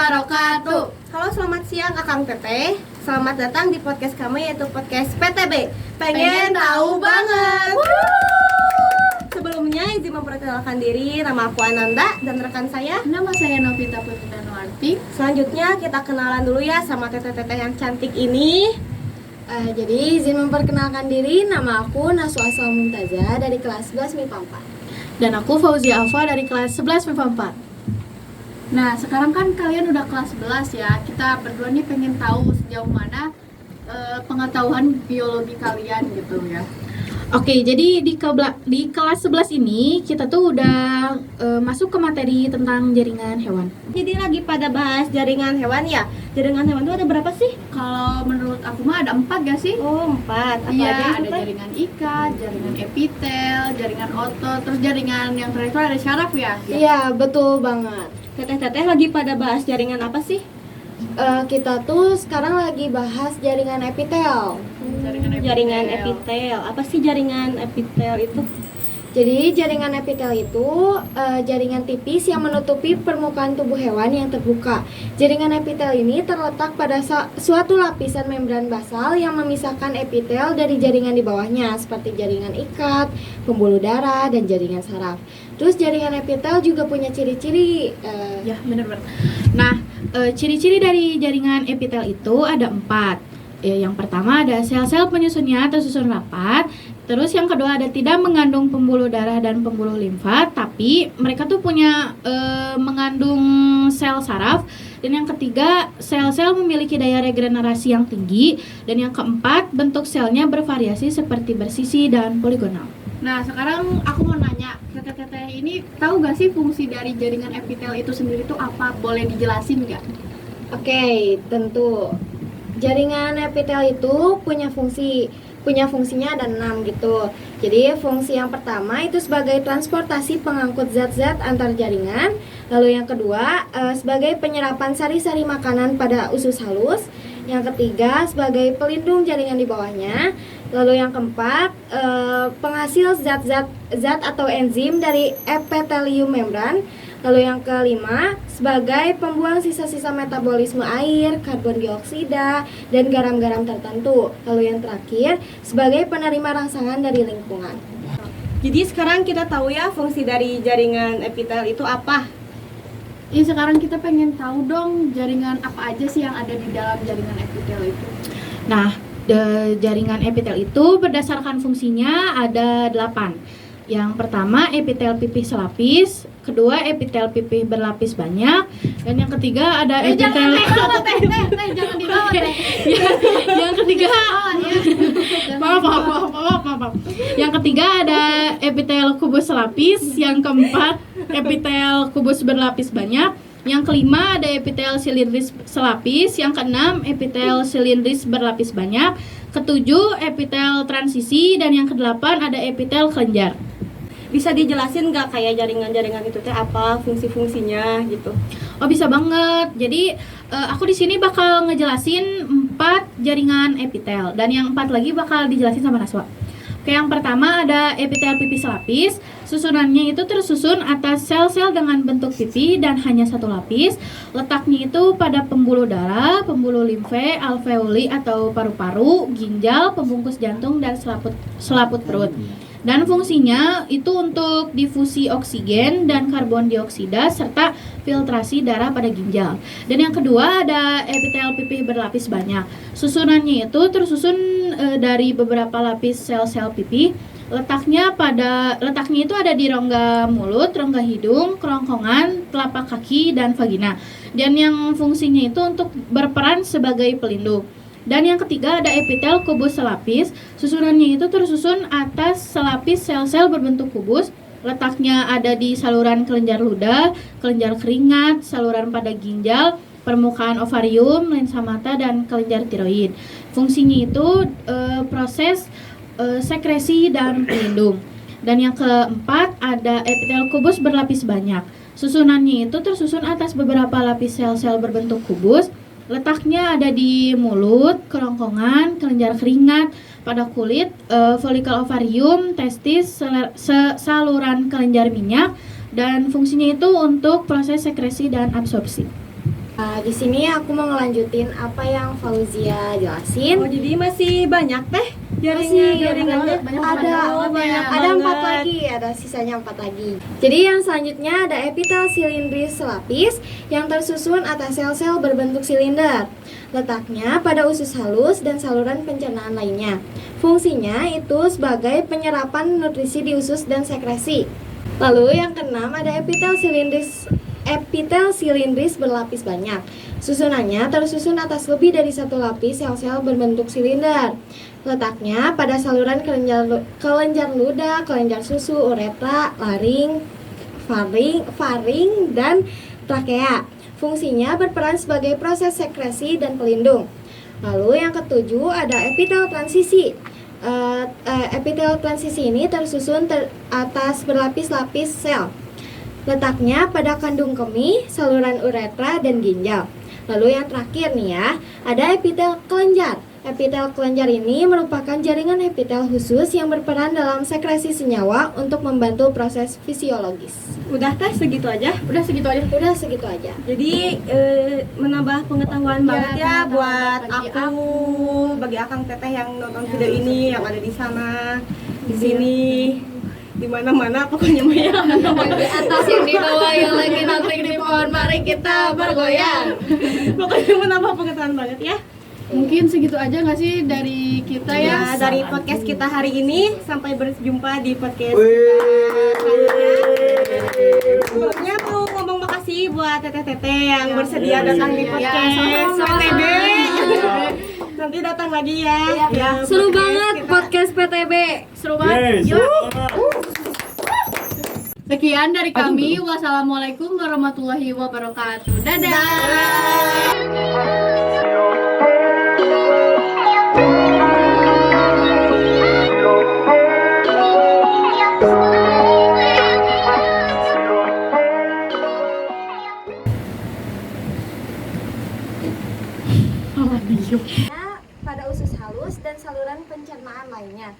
wabarakatuh. Halo, selamat siang Akang Teteh. Selamat datang di podcast kami, yaitu podcast PTB. Pengen tahu banget. Sebelumnya izin memperkenalkan diri, nama aku Ananda dan rekan saya. Nama saya Novita Putri. Selanjutnya kita kenalan dulu ya sama teteh-teteh yang cantik ini. Jadi izin memperkenalkan diri, nama aku Naswa Asal Mumtazah dari kelas 11 MIPA 4. Dan aku Fauzia Alfa dari kelas 11 MIPA 4. Nah, sekarang kan kalian udah kelas 11 ya. Kita berdua nih pengen tahu sejauh mana pengetahuan biologi kalian gitu ya. Oke, jadi di kelas 11 ini kita tuh udah masuk ke materi tentang jaringan hewan. Jadi lagi pada bahas jaringan hewan ya. Jaringan hewan itu ada berapa sih? Kalau menurut aku mah ada 4 gak sih? Oh, 4. Apa Iya, aja itu, ada Teh? jaringan ikat, jaringan epitel, jaringan otot, terus jaringan yang terakhir itu ada syaraf ya? Iya, betul banget. Teteh-teteh lagi pada bahas jaringan apa sih? Kita tuh sekarang lagi bahas jaringan epitel. Jaringan epitel. Apa sih jaringan epitel itu? Jadi jaringan epitel itu jaringan tipis yang menutupi permukaan tubuh hewan yang terbuka. Jaringan epitel ini terletak pada suatu lapisan membran basal yang memisahkan epitel dari jaringan di bawahnya, seperti jaringan ikat, pembuluh darah, dan jaringan saraf. Terus jaringan epitel juga punya ciri-ciri. Ya, benar-benar. Nah, ciri-ciri dari jaringan epitel itu ada 4. Yang pertama ada sel-sel penyusunnya tersusun rapat. Terus yang kedua ada tidak mengandung pembuluh darah dan pembuluh limfa, tapi mereka tuh punya mengandung sel saraf. Dan yang ketiga, sel-sel memiliki daya regenerasi yang tinggi. Dan yang keempat, bentuk selnya bervariasi seperti bersisi dan poligonal. Nah, sekarang aku mau nanya, teteh-teteh ini tahu gak sih fungsi dari jaringan epitel itu sendiri tuh apa? Boleh dijelasin nggak? Oke, tentu. Jaringan epitel itu punya fungsinya ada 6 gitu. Jadi fungsi yang pertama itu sebagai transportasi pengangkut zat-zat antar jaringan. Lalu yang kedua sebagai penyerapan sari-sari makanan pada usus halus. Yang ketiga sebagai pelindung jaringan di bawahnya. Lalu yang keempat penghasil zat atau enzim dari epitelium membran. Lalu yang kelima sebagai pembuang sisa-sisa metabolisme air, karbon dioksida, dan garam-garam tertentu. Lalu yang terakhir sebagai penerima rangsangan dari lingkungan. Jadi sekarang kita tahu ya fungsi dari jaringan epitel itu apa. Sekarang kita pengen tahu dong jaringan apa aja sih yang ada di dalam jaringan epitel itu. Nah, jaringan epitel itu berdasarkan fungsinya ada 8. Yang pertama epitel pipih selapis, kedua epitel pipih berlapis banyak, dan yang ketiga ada epitel jangan dibawa teh. Yang ketiga maaf. Yang ketiga ada epitel kubus selapis, yang keempat epitel kubus berlapis banyak, yang kelima ada epitel silindris selapis, yang keenam epitel silindris berlapis banyak, ketujuh epitel transisi, dan yang kedelapan ada epitel kelenjar. Bisa dijelasin nggak kayak jaringan-jaringan itu teh apa fungsi-fungsinya gitu? Oh, bisa banget. Jadi aku di sini bakal ngejelasin 4 jaringan epitel, dan yang 4 lagi bakal dijelasin sama Naswa. Oke, yang pertama ada epitel pipih selapis. Susunannya itu tersusun atas sel-sel dengan bentuk pipih dan hanya satu lapis. Letaknya itu pada pembuluh darah, pembuluh limfe, alveoli atau paru-paru, ginjal, pembungkus jantung, dan selaput perut. Dan fungsinya itu untuk difusi oksigen dan karbon dioksida serta filtrasi darah pada ginjal. Dan yang kedua ada epitel pipih berlapis banyak. Susunannya itu tersusun dari beberapa lapis sel-sel pipih. Letaknya itu ada di rongga mulut, rongga hidung, kerongkongan, telapak kaki, dan vagina. Dan yang fungsinya itu untuk berperan sebagai pelindung. Dan yang ketiga ada epitel kubus selapis. Susunannya itu tersusun atas selapis sel-sel berbentuk kubus. Letaknya ada di saluran kelenjar ludah, kelenjar keringat, saluran pada ginjal, permukaan ovarium, lensa mata, dan kelenjar tiroid. Fungsinya itu proses sekresi dan pelindung. Dan yang keempat ada epitel kubus berlapis banyak. Susunannya itu tersusun atas beberapa lapis sel-sel berbentuk kubus. Letaknya ada di mulut, kerongkongan, kelenjar keringat, pada kulit, folikel ovarium, testis, saluran kelenjar minyak, dan fungsinya itu untuk proses sekresi dan absorpsi. Di sini aku mau ngelanjutin apa yang Fauzia jelasin. Oh, jadi masih banyak teh Masih jaringannya. banyak ada banget. ada 4 lagi, ada sisanya 4 lagi. Jadi yang selanjutnya ada epitel silindris selapis yang tersusun atas sel-sel berbentuk silinder. Letaknya pada usus halus dan saluran pencernaan lainnya. Fungsinya itu sebagai penyerapan nutrisi di usus dan sekresi. Lalu yang keenam ada epitel silindris berlapis banyak. Susunannya tersusun atas lebih dari satu lapis sel-sel berbentuk silinder. Letaknya pada saluran kelenjar ludah, kelenjar susu, uretra, laring, faring, dan trakea. Fungsinya berperan sebagai proses sekresi dan pelindung. Lalu yang ketujuh ada epitel transisi. Epitel transisi ini tersusun atas berlapis-lapis sel. Letaknya pada kandung kemih, saluran uretra, dan ginjal. Lalu yang terakhir nih ya, ada epitel kelenjar. Epitel kelenjar ini merupakan jaringan epitel khusus yang berperan dalam sekresi senyawa untuk membantu proses fisiologis. Udah teh segitu aja. Udah segitu aja. Udah segitu aja. Jadi menambah pengetahuan banget ya buat bagi aku, bagi akang teteh yang nonton video ini, yang ada di sana, di sini, di mana-mana pokoknya mah ya. Di atas yang di bawah yang lagi nongkrong di pohon, mari kita bergoyang. Pokoknya menambah pengetahuan banget ya. Mungkin segitu aja nggak sih dari kita ya? Ya, dari podcast kita hari ini, sampai berjumpa di podcast sebelumnya mau ngomong makasih buat teteh-teteh yang bersedia datang di podcast PTB. Nanti datang lagi ya. Ya, Seru podcast banget kita. podcast PTB. Seru banget. Yuk. Sekian dari kami. Wassalamualaikum warahmatullahi wabarakatuh. Dadah. Pada usus halus dan saluran pencernaan lainnya.